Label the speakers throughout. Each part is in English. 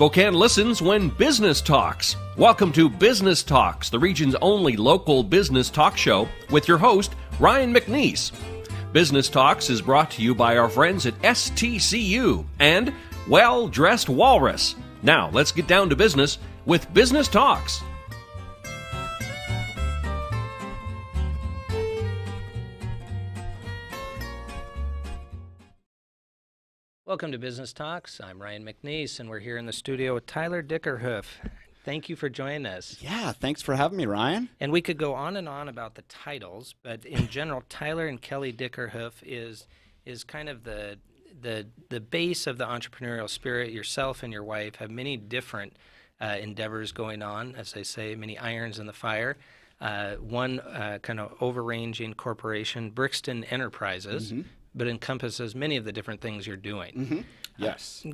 Speaker 1: Spokane listens when business talks. Welcome to Business Talks, the region's only local business talk show with your host, Ryan McNeice. Business Talks is brought to you by our friends at STCU and Well Dressed Walrus. Now, let's get down to business with Business Talks.
Speaker 2: Welcome to Business Talks. I'm Ryan McNeice, and we're here in the studio with Tyler Dickerhoof. Thank you for joining us.
Speaker 3: Yeah, thanks for having me, Ryan.
Speaker 2: And we could go on and on about the titles, but in general, Tyler and Kelley Dickerhoof is kind of the base of the entrepreneurial spirit. Yourself and your wife have many different endeavors going on, as they say, many irons in the fire. One kind of overranging corporation, Brixton Enterprises, but encompasses many of the different things you're doing.
Speaker 3: Yes.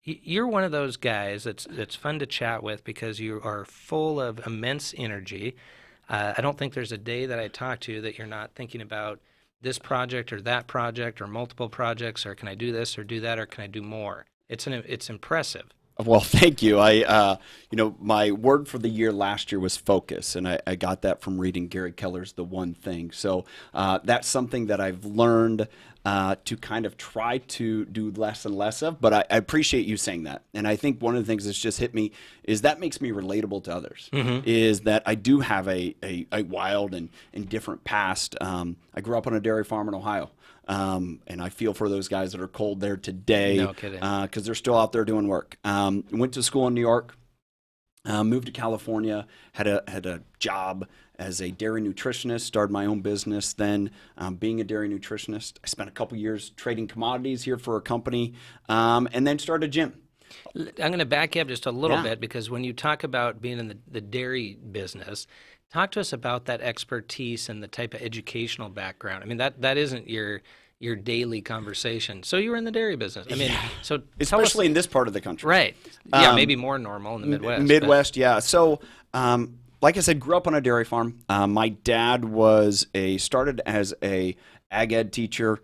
Speaker 2: You're one of those guys that's fun to chat with because you are full of immense energy. I don't think there's a day that I talk to you that you're not thinking about this project or that project or multiple projects, or can I do this or do that, or can I do more? It's impressive.
Speaker 3: Well, thank you. My word for the year last year was focus, and I got that from reading Gary Keller's The One Thing. So that's something that I've learned to kind of try to do less and less of, but I appreciate you saying that. And I think one of the things that's just hit me is that makes me relatable to others, is that I do have a wild and different past. I grew up on a dairy farm in Ohio. And I feel for those guys that are cold there today.
Speaker 2: No kidding.
Speaker 3: Because they're still out there doing work. Went to school in New York, moved to California, had a job as a dairy nutritionist, started my own business then, being a dairy nutritionist. I spent a couple years trading commodities here for a company, and then started a gym.
Speaker 2: I'm going to back you up just a little bit, because when you talk about being in the dairy business, talk to us about that expertise and the type of educational background. I mean, that isn't your daily conversation. So you were in the dairy business. I mean, so
Speaker 3: especially in this part of the country.
Speaker 2: Right. Yeah, maybe more normal in the Midwest.
Speaker 3: Midwest, yeah. So, like I said, grew up on a dairy farm. My dad started as a ag ed teacher.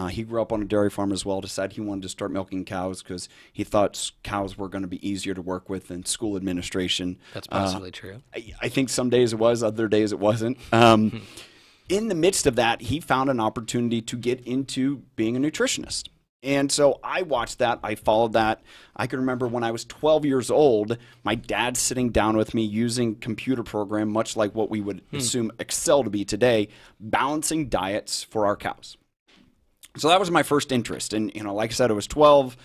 Speaker 3: He grew up on a dairy farm as well, decided he wanted to start milking cows because he thought cows were going to be easier to work with than school administration.
Speaker 2: That's possibly true.
Speaker 3: I think some days it was, other days it wasn't. In the midst of that, he found an opportunity to get into being a nutritionist. And so I watched that. I followed that. I can remember when I was 12 years old, my dad sitting down with me using computer program, much like what we would assume Excel to be today, balancing diets for our cows. So that was my first interest. And, like I said, I was 12.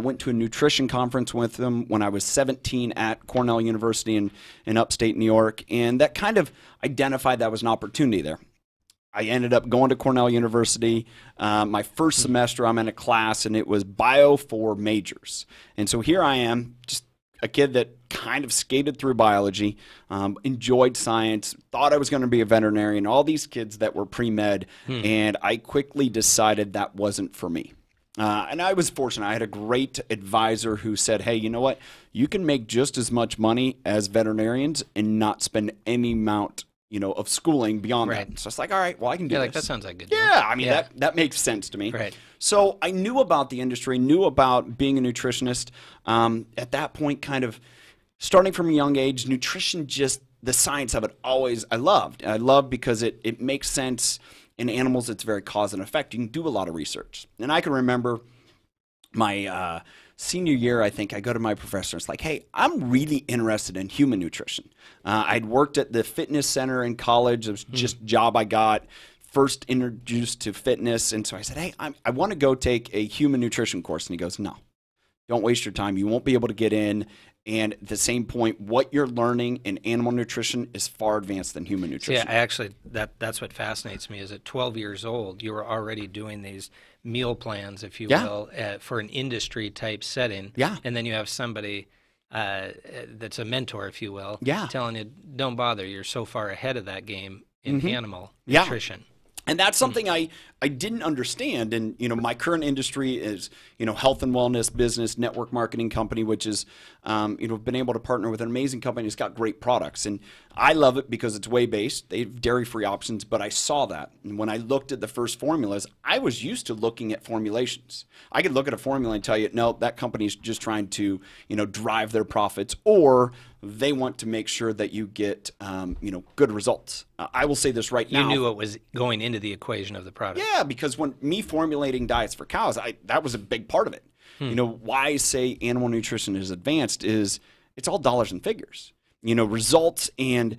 Speaker 3: Went to a nutrition conference with him when I was 17 at Cornell University in upstate New York. And that kind of identified that was an opportunity there. I ended up going to Cornell University. My first semester, I'm in a class, and it was bio for majors. And so here I am, just a kid that kind of skated through biology, enjoyed science, thought I was going to be a veterinarian, all these kids that were pre-med, and I quickly decided that wasn't for me. And I was fortunate. I had a great advisor who said, hey, you know what? You can make just as much money as veterinarians and not spend any amount of schooling beyond that. So it's like, all right, well, I can do this.
Speaker 2: That sounds like a good deal.
Speaker 3: Yeah, I mean, that makes sense to me.
Speaker 2: Right.
Speaker 3: So I knew about the industry, knew about being a nutritionist. At that point, kind of starting from a young age, nutrition, just the science of it, I loved. I loved because it makes sense. In animals, it's very cause and effect. You can do a lot of research. And I can remember my senior year, I think, I go to my professor. It's like, hey, I'm really interested in human nutrition. I'd worked at the fitness center in college. It was just a job I got, first introduced to fitness. And so I said, hey, I want to go take a human nutrition course. And he goes, no, don't waste your time. You won't be able to get in. And at the same point, what you're learning in animal nutrition is far advanced than human nutrition.
Speaker 2: Yeah, that's what fascinates me is at 12 years old, you were already doing these meal plans, if you will, for an industry type setting.
Speaker 3: Yeah.
Speaker 2: And then you have somebody that's a mentor, if you will,
Speaker 3: Yeah.
Speaker 2: telling you, don't bother, you're so far ahead of that game in animal nutrition.
Speaker 3: And that's something I didn't understand. And, my current industry is, health and wellness business, network marketing company, which is, been able to partner with an amazing company that's got great products. And I love it because it's whey-based. They have dairy-free options, but I saw that. And when I looked at the first formulas, I was used to looking at formulations. I could look at a formula and tell you, no, that company's just trying to, drive their profits, or they want to make sure that you get, good results. I will say this right now.
Speaker 2: You knew what was going into the equation of the product.
Speaker 3: Yeah, because when me formulating diets for cows, that was a big part of it. Why I say animal nutrition is advanced is it's all dollars and figures. Results and,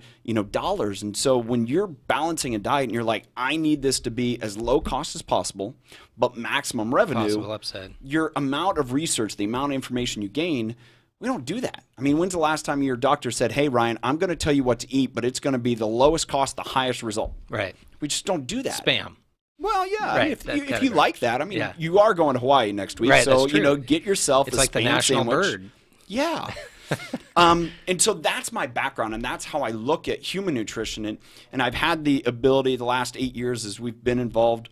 Speaker 3: dollars. And so when you're balancing a diet and you're like, I need this to be as low cost as possible, but maximum revenue,
Speaker 2: possible upside.
Speaker 3: Your amount of research, the amount of information you gain, we don't do that. I mean, when's the last time your doctor said, hey, Ryan, I'm going to tell you what to eat, but it's going to be the lowest cost, the highest result?
Speaker 2: Right.
Speaker 3: We just don't do that.
Speaker 2: Spam.
Speaker 3: Well, yeah.
Speaker 2: Right,
Speaker 3: I mean, if you like that, I mean, you are going to Hawaii next week,
Speaker 2: right,
Speaker 3: so
Speaker 2: that's true.
Speaker 3: Get yourself
Speaker 2: it's
Speaker 3: a
Speaker 2: like
Speaker 3: Spam
Speaker 2: the national
Speaker 3: sandwich.
Speaker 2: bird.
Speaker 3: Yeah. And so that's my background, and that's how I look at human nutrition. And I've had the ability the last 8 years as we've been involved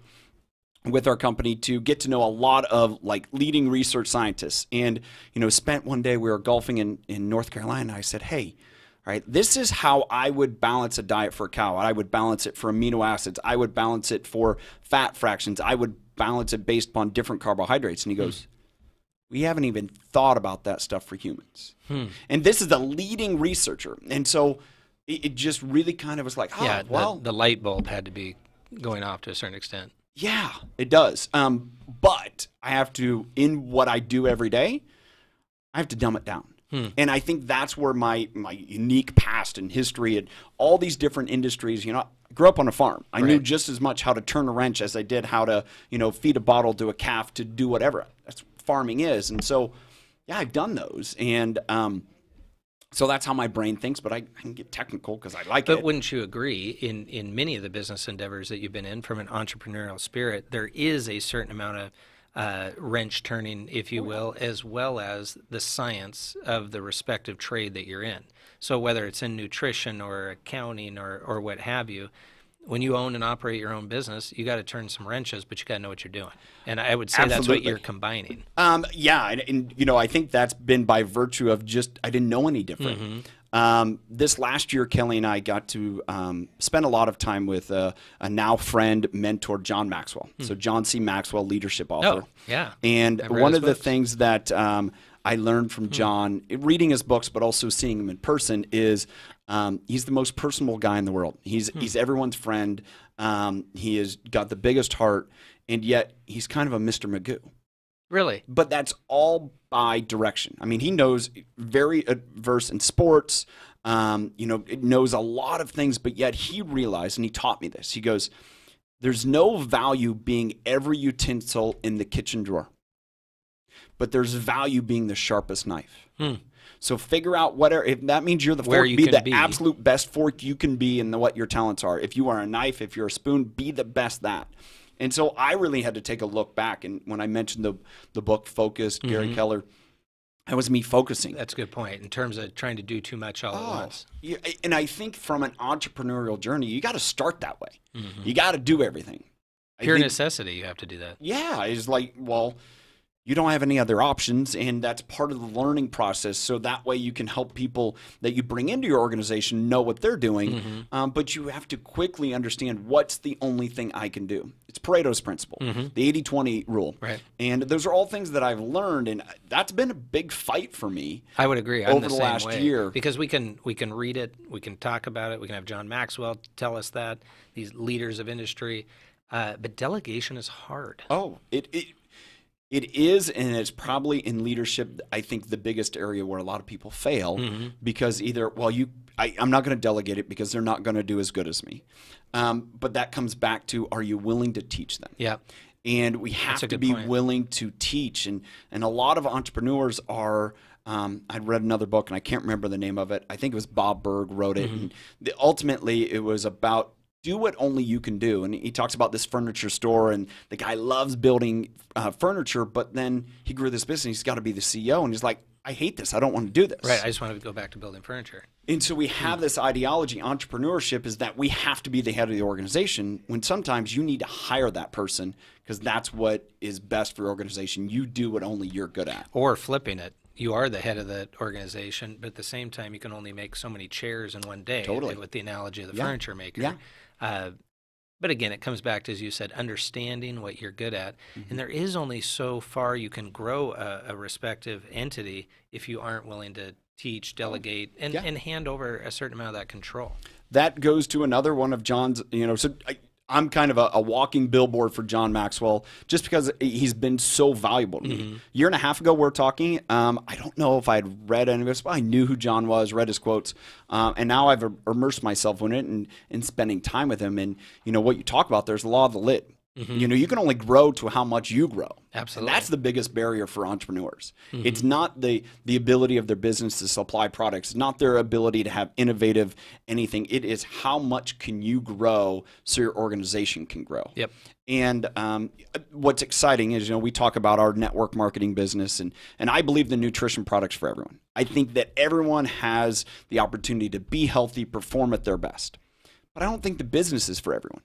Speaker 3: with our company to get to know a lot of leading research scientists. And, spent one day, we were golfing in North Carolina, and I said, hey, all right, this is how I would balance a diet for a cow. I would balance it for amino acids. I would balance it for fat fractions. I would balance it based upon different carbohydrates. And he goes, we haven't even thought about that stuff for humans. And this is the leading researcher. And so it just really kind of was like, oh,
Speaker 2: yeah,
Speaker 3: well.
Speaker 2: The light bulb had to be going off to a certain extent.
Speaker 3: Yeah, it does. But I have to, in what I do every day, I have to dumb it down. And I think that's where my unique past and history and all these different industries, I grew up on a farm. I knew just as much how to turn a wrench as I did how to, feed a bottle to a calf to do whatever. That's what farming is. And so, yeah, I've done those. And so that's how my brain thinks, but I can get technical because I like it.
Speaker 2: But wouldn't you agree, in many of the business endeavors that you've been in, from an entrepreneurial spirit, there is a certain amount of wrench turning, if you will, as well as the science of the respective trade that you're in. So whether it's in nutrition or accounting or what have you, when you own and operate your own business, you got to turn some wrenches, but you got to know what you're doing. And I would say that's what you're combining.
Speaker 3: Yeah, and I think that's been by virtue of just I didn't know any different. This last year, Kelly and I got to spend a lot of time with a now friend, mentor, John Maxwell. So John C. Maxwell, leadership author.
Speaker 2: Oh, yeah.
Speaker 3: And one of the things that I learned from John, reading his books, but also seeing him in person, is he's the most personable guy in the world. He's everyone's friend. He has got the biggest heart, and yet he's kind of a Mr. Magoo.
Speaker 2: Really?
Speaker 3: But that's all by direction. I mean, he knows very adverse in sports, knows a lot of things, but yet he realized, and he taught me this, he goes, there's no value being every utensil in the kitchen drawer, but there's value being the sharpest knife. So figure out if that means you're the fork, be the absolute best fork you can be in what your talents are. If you are a knife, if you're a spoon, be the best that. And so I really had to take a look back. And when I mentioned the book Focused, Gary Keller, that was me focusing.
Speaker 2: That's a good point in terms of trying to do too much all at once.
Speaker 3: Yeah, and I think from an entrepreneurial journey, you got to start that way. You got to do everything.
Speaker 2: Pure necessity, you have to do that.
Speaker 3: Yeah, it's like, well, you don't have any other options, and that's part of the learning process. So that way you can help people that you bring into your organization know what they're doing, but you have to quickly understand what's the only thing I can do. It's Pareto's principle, the 80-20 rule.
Speaker 2: Right.
Speaker 3: And those are all things that I've learned, and that's been a big fight for me.
Speaker 2: I would agree.
Speaker 3: Over the last year.
Speaker 2: Because we can read it, we can talk about it, we can have John Maxwell tell us that, these leaders of industry, but delegation is hard.
Speaker 3: Oh, it is, and it's probably in leadership, I think, the biggest area where a lot of people fail because either, I'm not going to delegate it because they're not going to do as good as me. But that comes back to, are you willing to teach them?
Speaker 2: Yeah.
Speaker 3: And we have to be willing to teach. And a lot of entrepreneurs are, I'd read another book, and I can't remember the name of it. I think it was Bob Berg wrote it. And ultimately, it was about do what only you can do. And he talks about this furniture store, and the guy loves building furniture, but then he grew this business. He's got to be the CEO, and he's like, I hate this. I don't want to do this.
Speaker 2: Right. I just want to go back to building furniture.
Speaker 3: And so we have this ideology, entrepreneurship is that we have to be the head of the organization, when sometimes you need to hire that person because that's what is best for your organization. You do what only you're good at.
Speaker 2: Or flipping it. You are the head of the organization, but at the same time, you can only make so many chairs in one day.
Speaker 3: Totally.
Speaker 2: With the analogy of the furniture maker.
Speaker 3: Yeah.
Speaker 2: But again, it comes back to, as you said, understanding what you're good at. And there is only so far you can grow a respective entity if you aren't willing to teach, delegate, and hand over a certain amount of that control.
Speaker 3: That goes to another one of John's, so I'm kind of a walking billboard for John Maxwell just because he's been so valuable to me. A year and a half ago, we're talking. I don't know if I'd read any of this, but I knew who John was, read his quotes. And now I've immersed myself in it and spending time with him. And, what you talk about, there's the law of the lid. You can only grow to how much you grow.
Speaker 2: Absolutely.
Speaker 3: And that's the biggest barrier for entrepreneurs. It's not the ability of their business to supply products, not their ability to have innovative anything. It is how much can you grow so your organization can grow.
Speaker 2: Yep.
Speaker 3: And what's exciting is, we talk about our network marketing business, and I believe the nutrition products for everyone. I think that everyone has the opportunity to be healthy, perform at their best. But I don't think the business is for everyone.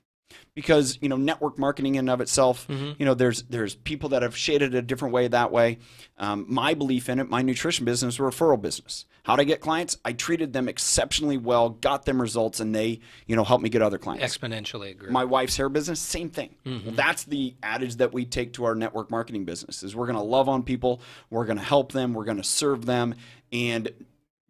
Speaker 3: Because, network marketing in and of itself, there's people that have shaded it a different way that way. My belief in it, my nutrition business is a referral business. How'd I get clients? I treated them exceptionally well, got them results, and they, helped me get other clients.
Speaker 2: Exponentially grew.
Speaker 3: My wife's hair business, same thing. Well, that's the adage that we take to our network marketing business is we're going to love on people, we're going to help them, we're going to serve them, and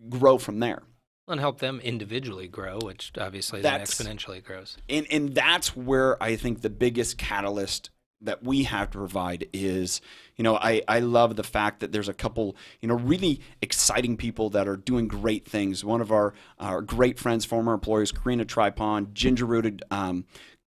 Speaker 3: grow from there.
Speaker 2: And help them individually grow, which obviously then exponentially grows.
Speaker 3: And that's where I think the biggest catalyst that we have to provide is, I love the fact that there's a couple, really exciting people that are doing great things. One of our great friends, former employees, Karina Tripon, Ginger Rooted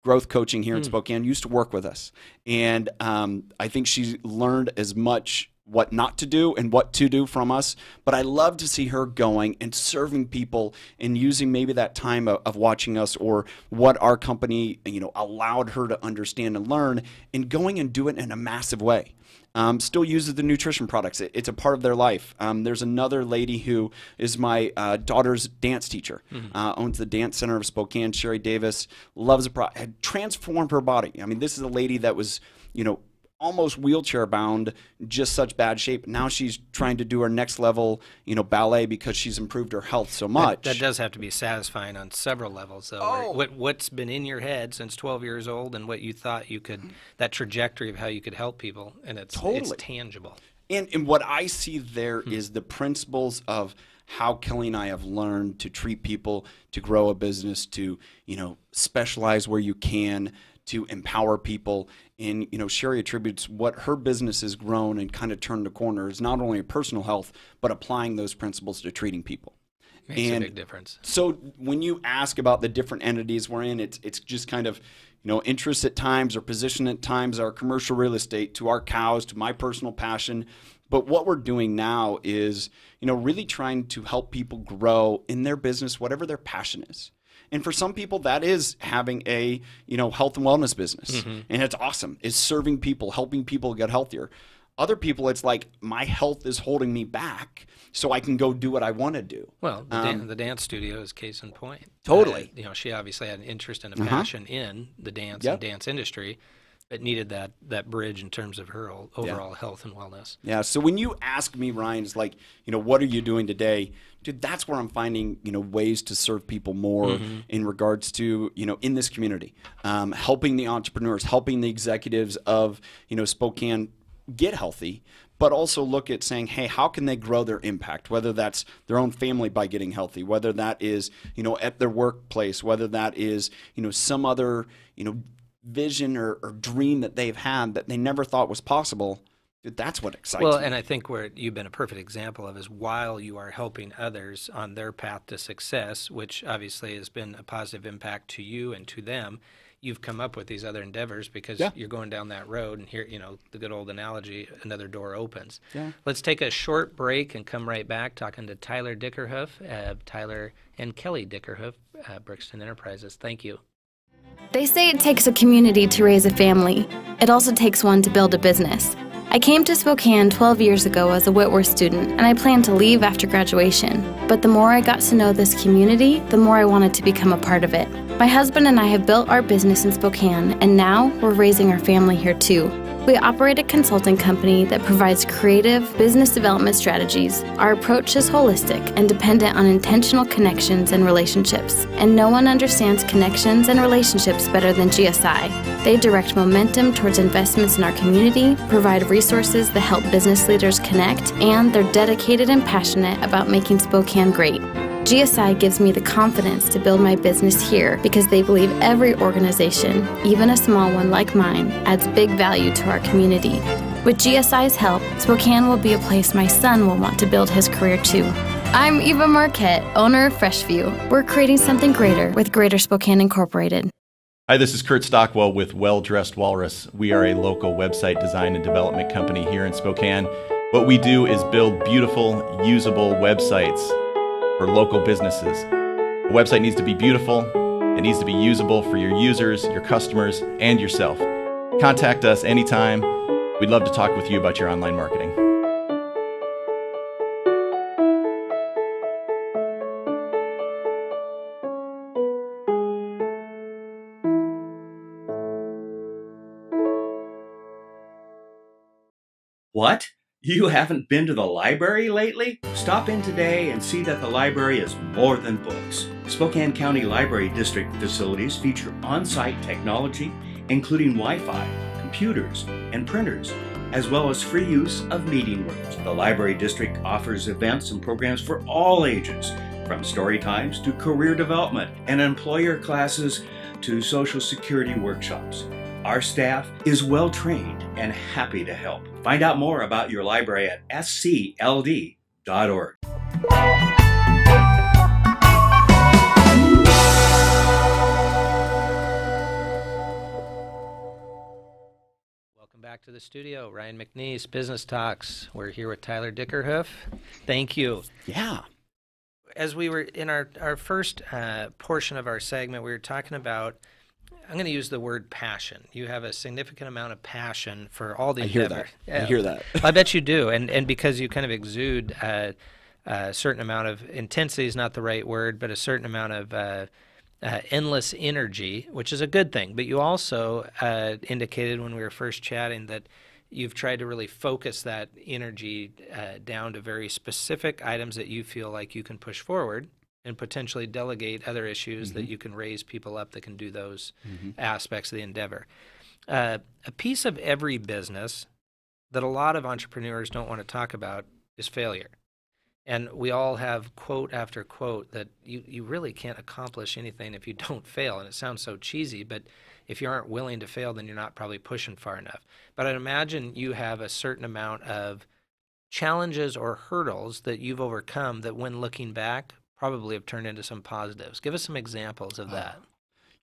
Speaker 3: Growth Coaching here in Spokane, used to work with us. And I think she's learned as much what not to do and what to do from us. But I love to see her going and serving people and using maybe that time of watching us or what our company, allowed her to understand and learn and going and do it in a massive way. Still uses the nutrition products. It's a part of their life. There's another lady who is my daughter's dance teacher, owns the Dance Center of Spokane, Sherry Davis, loves had transformed her body. I mean, this is a lady that was, almost wheelchair bound, just such bad shape. Now she's trying to do her next level, ballet because she's improved her health so much.
Speaker 2: That does have to be satisfying on several levels, though.
Speaker 3: Oh.
Speaker 2: What's been in your head since 12 years old and what you thought you could, that trajectory of how you could help people, and it's tangible.
Speaker 3: And what I see there is the principles of how Kelley and I have learned to treat people, to grow a business, to, specialize where you can, to empower people. And, Sherry attributes what her business has grown and kind of turned the corner is not only her personal health, but applying those principles to treating people.
Speaker 2: Makes a big difference.
Speaker 3: So when you ask about the different entities we're in, it's just kind of, interest at times or position at times, our commercial real estate, to our cows, to my personal passion. But what we're doing now is, really trying to help people grow in their business, whatever their passion is. And for some people, that is having a, health and wellness business. And it's awesome. It's serving people, helping people get healthier. Other people, it's like, my health is holding me back so I can go do what I want to do.
Speaker 2: Well, the dance studio is case in point.
Speaker 3: Totally.
Speaker 2: She obviously had an interest and a passion in the dance and dance industry, but needed that bridge in terms of her overall health and wellness.
Speaker 3: Yeah, so when you ask me, Ryan, it's like, what are you doing today? Dude, that's where I'm finding, ways to serve people more in regards to, in this community. Helping the entrepreneurs, helping the executives of, Spokane get healthy, but also look at saying, hey, how can they grow their impact? Whether that's their own family by getting healthy, whether that is, at their workplace, whether that is, some other, vision or dream that they've had that they never thought was possible. Dude, that's what excites me.
Speaker 2: Well, and I think where you've been a perfect example of is while you are helping others on their path to success, which obviously has been a positive impact to you and to them, you've come up with these other endeavors because you're going down that road, and here, the good old analogy, another door opens. Yeah. Let's take a short break and come right back talking to Tyler Dickerhoof, Tyler and Kelley Dickerhoof, Brixton Enterprises. Thank you.
Speaker 4: They say it takes a community to raise a family. It also takes one to build a business. I came to Spokane 12 years ago as a Whitworth student, and I planned to leave after graduation. But the more I got to know this community, the more I wanted to become a part of it. My husband and I have built our business in Spokane, and now we're raising our family here too. We operate a consulting company that provides creative business development strategies. Our approach is holistic and dependent on intentional connections and relationships. And no one understands connections and relationships better than GSI. They direct momentum towards investments in our community, provide resources that help business leaders connect, and they're dedicated and passionate about making Spokane great. GSI gives me the confidence to build my business here because they believe every organization, even a small one like mine, adds big value to our community. With GSI's help, Spokane will be a place my son will want to build his career too. I'm Eva Marquette, owner of Freshview. We're creating something greater with Greater Spokane Incorporated.
Speaker 5: Hi, this is Kurt Stockwell with Well Dressed Walrus. We are a local website design and development company here in Spokane. What we do is build beautiful, usable websites for local businesses. A website needs to be beautiful, it needs to be usable for your users, your customers, and yourself. Contact us anytime. We'd love to talk with you about your online marketing.
Speaker 6: What? You haven't been to the library lately? Stop in today and see that the library is more than books. Spokane County Library District facilities feature on-site technology, including Wi-Fi, computers, and printers, as well as free use of meeting rooms. The Library District offers events and programs for all ages, from story times to career development and employer classes to Social Security workshops. Our staff is well trained and happy to help. Find out more about your library at scld.org.
Speaker 2: Welcome back to the studio. Ryan McNeice, Business Talks. We're here with Tyler Dickerhoof. Thank you.
Speaker 3: Yeah.
Speaker 2: As we were in our first portion of our segment, we were talking about, I'm going to use the word passion. You have a significant amount of passion for all the endeavor.
Speaker 3: I hear that.
Speaker 2: I bet you do. And because you kind of exude a certain amount of intensity is not the right word, but a certain amount of endless energy, which is a good thing. But you also indicated when we were first chatting that you've tried to really focus that energy down to very specific items that you feel like you can push forward and potentially delegate other issues that you can raise people up that can do those aspects of the endeavor. A piece of every business that a lot of entrepreneurs don't want to talk about is failure. And we all have quote after quote that you really can't accomplish anything if you don't fail. And it sounds so cheesy, but if you aren't willing to fail, then you're not probably pushing far enough. But I'd imagine you have a certain amount of challenges or hurdles that you've overcome that when looking back probably have turned into some positives. Give us some examples of that.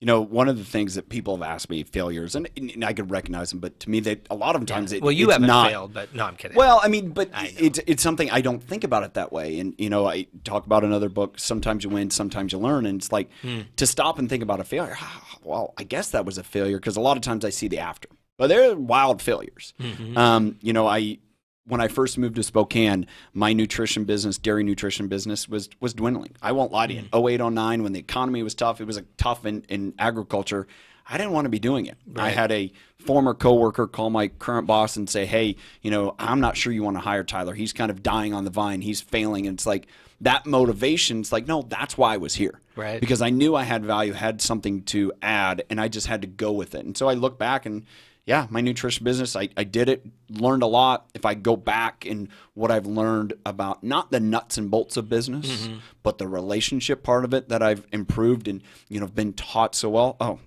Speaker 3: You know, one of the things that people have asked me, failures, and I could recognize them, but to me, a lot of times
Speaker 2: well, you haven't failed, but no, I'm kidding.
Speaker 3: Well, I mean, but it's something I don't think about it that way. And, you know, I talk about another book, Sometimes You Win, Sometimes You Learn, and it's like to stop and think about a failure. Well, I guess that was a failure because a lot of times I see the after. But they're wild failures. You know, when I first moved to Spokane, my nutrition business, dairy nutrition business, was dwindling. I won't lie to you. In 08, 09, when the economy was tough, it was tough in agriculture. I didn't want to be doing it. Right. I had a former coworker call my current boss and say, hey, you know, I'm not sure you want to hire Tyler. He's kind of dying on the vine. He's failing. And it's like that motivation. It's like, no, that's why I was here.
Speaker 2: Right.
Speaker 3: Because I knew I had value, had something to add, and I just had to go with it. And so I look back and yeah, my nutrition business, I did it, learned a lot. If I go back and what I've learned about not the nuts and bolts of business, but the relationship part of it that I've improved and, you know, been taught so well,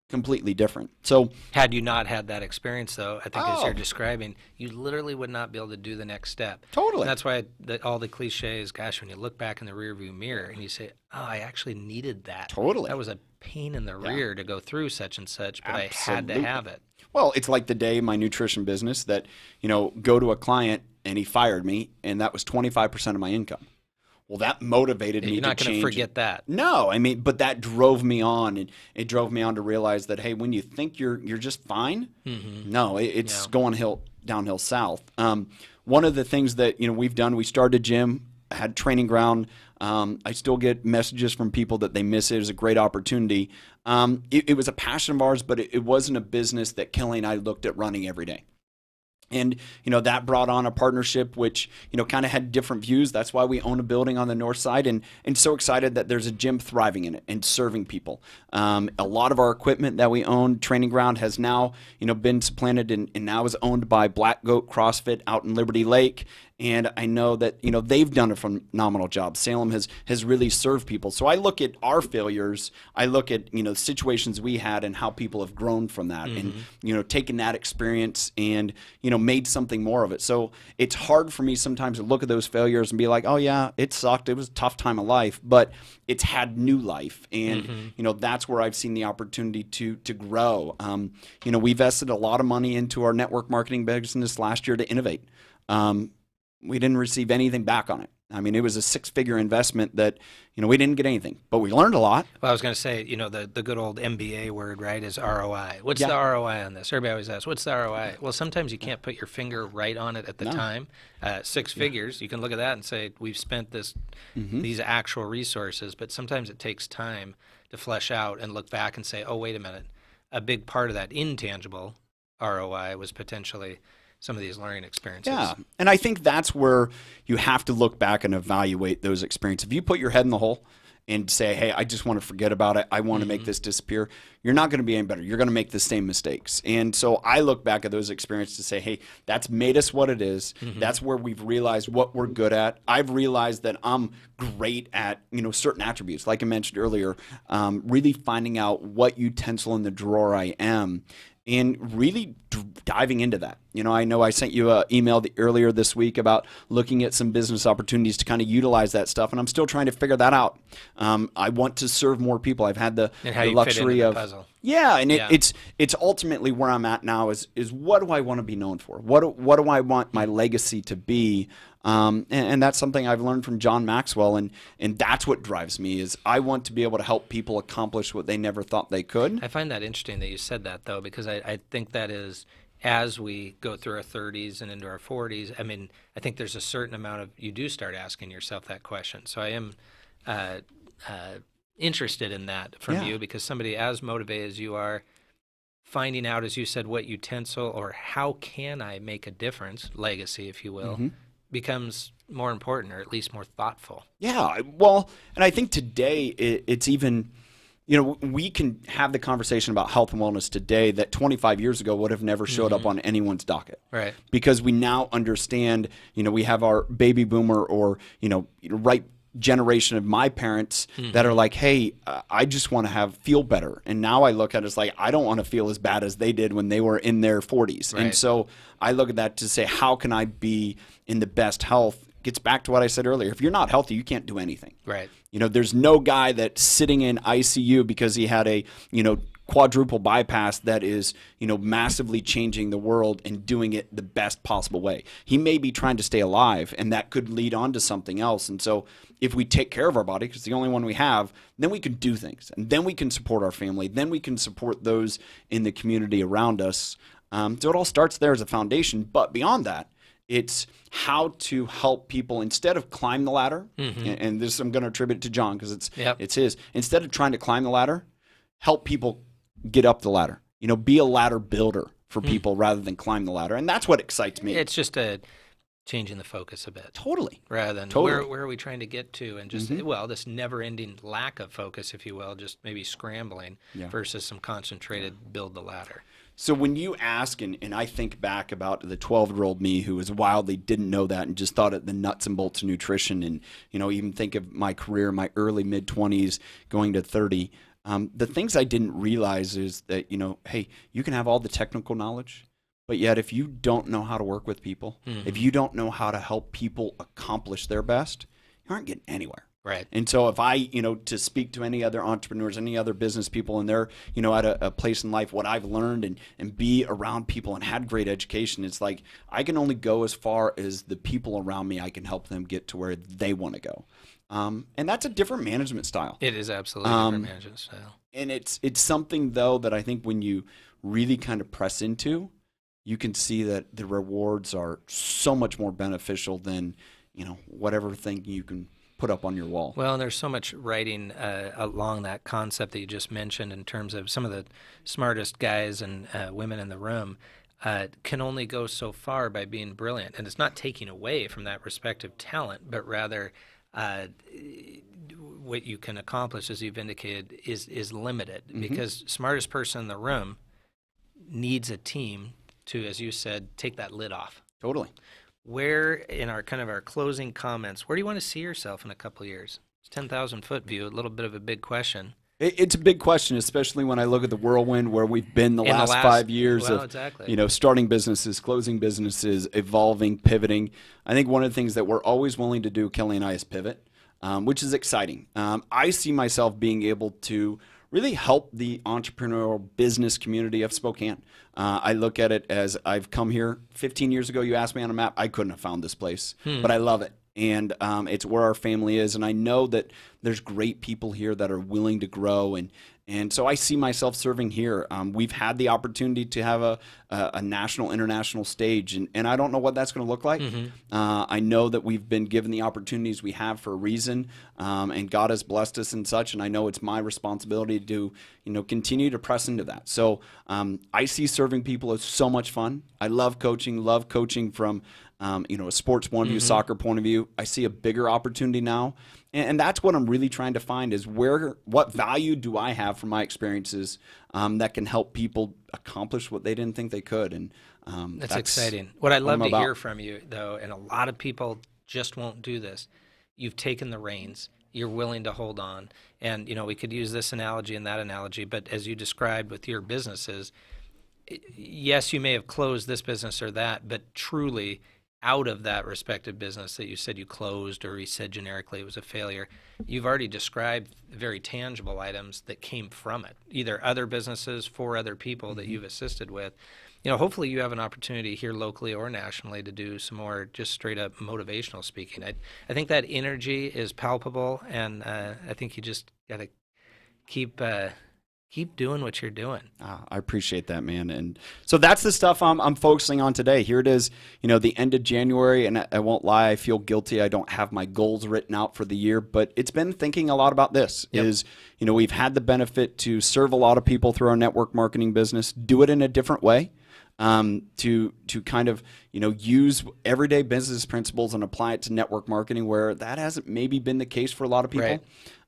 Speaker 3: completely different. So
Speaker 2: had you not had that experience, though, I think as you're describing, you literally would not be able to do the next step.
Speaker 3: Totally.
Speaker 2: And that's why all the cliches, gosh, when you look back in the rearview mirror and you say, oh, I actually needed that.
Speaker 3: Totally.
Speaker 2: That was a pain in the rear to go through such and such, but I had to have it.
Speaker 3: Well, it's like the day in my nutrition business that, you know, go to a client and he fired me, and that was 25% of my income. Well, that motivated me to change.
Speaker 2: You're not going to forget that.
Speaker 3: No, I mean, but that drove me on, and it drove me on to realize that, hey, when you think you're just fine, no, it's going downhill south. One of the things that we've done, we started a gym, had training ground. I still get messages from people that they miss it. It was a great opportunity. It was a passion of ours, but it wasn't a business that Kelley and I looked at running every day. And, that brought on a partnership which, kind of had different views. That's why we own a building on the north side, and so excited that there's a gym thriving in it and serving people. A lot of our equipment that we own, training ground, has now, been supplanted and now is owned by Black Goat CrossFit out in Liberty Lake. And I know that, they've done a phenomenal job. Salem has really served people. So I look at our failures. I look at, situations we had and how people have grown from that and, taken that experience and, made something more of it. So it's hard for me sometimes to look at those failures and be like, oh yeah, it sucked. It was a tough time of life, but it's had new life. And, that's where I've seen the opportunity to grow. We invested a lot of money into our network marketing business last year to innovate. We didn't receive anything back on it. I mean, it was a 6-figure investment that, we didn't get anything, but we learned a lot.
Speaker 2: Well, I was going to say, the good old MBA word, right, is ROI. What's the ROI on this? Everybody always asks, what's the ROI? Well, sometimes you can't put your finger right on it at the time. 6 figures, you can look at that and say, we've spent these actual resources, but sometimes it takes time to flesh out and look back and say, oh, wait a minute, a big part of that intangible ROI was potentially some of these learning experiences.
Speaker 3: Yeah, and I think that's where you have to look back and evaluate those experiences. If you put your head in the hole and say, hey, I just want to forget about it, I want to make this disappear, you're not going to be any better. You're going to make the same mistakes. And so I look back at those experiences to say, hey, that's made us what it is. That's where we've realized what we're good at. I've realized that I'm great at, certain attributes. Like I mentioned earlier, really finding out what utensil in the drawer I am and really diving into that. I know I sent you an email earlier this week about looking at some business opportunities to kind of utilize that stuff, and I'm still trying to figure that out. I want to serve more people. I've had the luxury of puzzle. Yeah, and it's ultimately where I'm at now is what do I want to be known for? What do I want my legacy to be? And that's something I've learned from John Maxwell, and that's what drives me is I want to be able to help people accomplish what they never thought they could.
Speaker 2: I find that interesting that you said that, though, because I think that is, as we go through our 30s and into our 40s, I mean, I think there's a certain amount of, you do start asking yourself that question. So I am interested in that from you, because somebody as motivated as you are, finding out, as you said, what utensil or how can I make a difference, legacy, if you will, becomes more important, or at least more thoughtful.
Speaker 3: Yeah, well, and I think today it's even, we can have the conversation about health and wellness today that 25 years ago would have never showed up on anyone's docket.
Speaker 2: Right.
Speaker 3: Because we now understand, we have our baby boomer or, right generation of my parents that are like, hey, I just want to feel better. And now I look at it as like, I don't want to feel as bad as they did when they were in their 40s. Right. And so I look at that to say, how can I be in the best health? Gets back to what I said earlier. If you're not healthy, you can't do anything.
Speaker 2: Right.
Speaker 3: There's no guy that's sitting in ICU because he had a, quadruple bypass that is, massively changing the world and doing it the best possible way. He may be trying to stay alive, and that could lead on to something else. And so if we take care of our body, because it's the only one we have, then we can do things. And then we can support our family. Then we can support those in the community around us. So it all starts there as a foundation. But beyond that, it's how to help people instead of climb the ladder. And this I'm going to attribute it to John because it's his. Instead of trying to climb the ladder, help people get up the ladder. Be a ladder builder for people rather than climb the ladder. And that's what excites me.
Speaker 2: It's just changing the focus a bit.
Speaker 3: Totally.
Speaker 2: Rather than where are we trying to get to, and just, this never-ending lack of focus, if you will, just maybe scrambling versus some concentrated build the ladder.
Speaker 3: So when you ask, and I think back about the 12-year-old me who was wildly didn't know that and just thought of the nuts and bolts of nutrition, and even think of my career, my early mid-20s going to 30, the things I didn't realize is that, hey, you can have all the technical knowledge, but yet if you don't know how to work with people, if you don't know how to help people accomplish their best, you aren't getting anywhere.
Speaker 2: Right.
Speaker 3: And so if I, to speak to any other entrepreneurs, any other business people, and they're, at a place in life, what I've learned and be around people and had great education, it's like I can only go as far as the people around me, I can help them get to where they want to go. And that's a different management style.
Speaker 2: It is absolutely a different management style.
Speaker 3: And it's something, though, that I think when you really kind of press into, you can see that the rewards are so much more beneficial than, whatever thing you can put up on your wall.
Speaker 2: Well, and there's so much writing along that concept that you just mentioned in terms of some of the smartest guys and women in the room can only go so far by being brilliant. And it's not taking away from that respective talent, but rather what you can accomplish, as you've indicated, is limited, because smartest person in the room needs a team to, as you said, take that lid off.
Speaker 3: Totally.
Speaker 2: Where, in our closing comments, where do you want to see yourself in a couple of years? It's 10,000-foot view, a little bit of a big question.
Speaker 3: It's a big question, especially when I look at the whirlwind where we've been the last 5 years of starting businesses, closing businesses, evolving, pivoting. I think one of the things that we're always willing to do, Kelley and I, is pivot, which is exciting. I see myself being able to really help the entrepreneurial business community of Spokane. I look at it as I've come here 15 years ago. You asked me on a map, I couldn't have found this place, but I love it. And it's where our family is. And I know that there's great people here that are willing to grow. And so I see myself serving here. We've had the opportunity to have a national, international stage. And I don't know what that's going to look like. I know that we've been given the opportunities we have for a reason. And God has blessed us and such. And I know it's my responsibility to continue to press into that. So I see serving people as so much fun. I love coaching from a sports point of view, soccer point of view. I see a bigger opportunity now. And that's what I'm really trying to find is what value do I have from my experiences that can help people accomplish what they didn't think they could. And
Speaker 2: that's exciting. What I'd love to hear from you, though, and a lot of people just won't do this, you've taken the reins. You're willing to hold on. And, we could use this analogy and that analogy, but as you described with your businesses, yes, you may have closed this business or that, but truly out of that respective business that you said you closed, or you said generically it was a failure, you've already described very tangible items that came from it, either other businesses for other people that you've assisted with. Hopefully you have an opportunity here locally or nationally to do some more just straight up motivational speaking. I think that energy is palpable, and I think you just got to keep doing what you're doing.
Speaker 3: I appreciate that, man. And so that's the stuff I'm focusing on today. Here it is, the end of January, and I won't lie, I feel guilty. I don't have my goals written out for the year, but it's been thinking a lot about this. We've had the benefit to serve a lot of people through our network marketing business, do it in a different way, to kind of, use everyday business principles and apply it to network marketing where that hasn't maybe been the case for a lot of people. Right.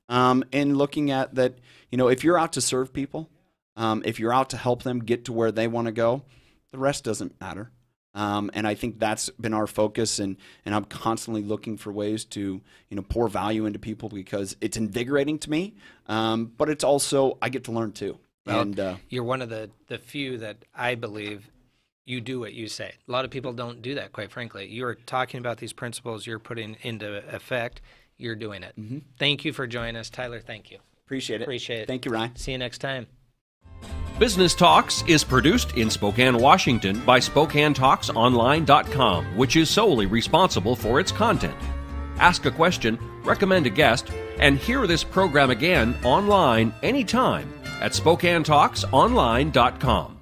Speaker 3: And looking at that, if you're out to serve people, if you're out to help them get to where they want to go, the rest doesn't matter. And I think that's been our focus, and I'm constantly looking for ways to, pour value into people because it's invigorating to me, but it's also, I get to learn too.
Speaker 2: Well, and you're one of the few that I believe you do what you say. A lot of people don't do that, quite frankly. You're talking about these principles you're putting into effect. You're doing it. Thank you for joining us, Tyler. Thank you.
Speaker 3: Appreciate it. Thank you, Ryan.
Speaker 2: See you next time.
Speaker 1: Business Talks is produced in Spokane, Washington by SpokaneTalksOnline.com, which is solely responsible for its content. Ask a question, recommend a guest, and hear this program again online anytime at SpokaneTalksOnline.com.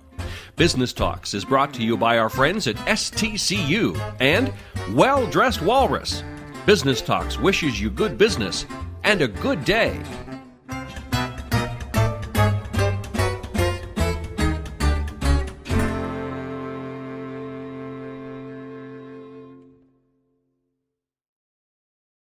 Speaker 1: Business Talks is brought to you by our friends at STCU and Well Dressed Walrus. Business Talks wishes you good business and a good day.